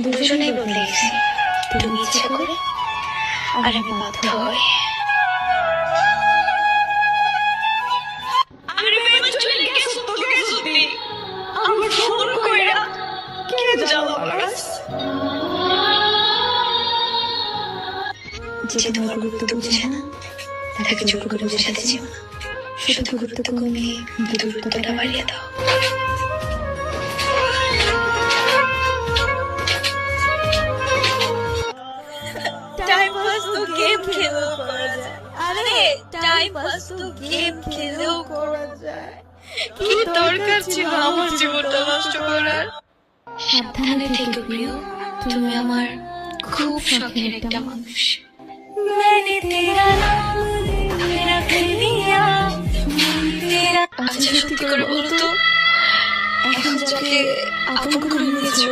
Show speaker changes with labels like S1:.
S1: দুজনেই বদলে গেছি, তুমি ইচ্ছা করে আর আমি বাধ্য হয়ে।
S2: আরে বেবা চলে গেছো তো গেছো তে আমার ফোন কইরা কে জানো লাগাস
S1: যে তোমার গুরুত্ব বুঝে না তাকে জোর করে বোঝাতে চেও না, শুধু গুরুত্ব কমিয়ে দূরত্বটা বাড়িয়ে দাও।
S2: টাইম পাস তো গেম খেলেও করা যায়। আরে টাইম পাস তো গেম খেলেও করা যায়। কি দরকার ছিল আমার জীবনটা নষ্ট করার?
S1: সাবধানে থেকো প্রিয়, তুমি আমার খুব শখের একটা মানুষ।
S2: আচ্ছা সত্যি করে বলো তো, এখন যাকে আপন করে নিয়েছো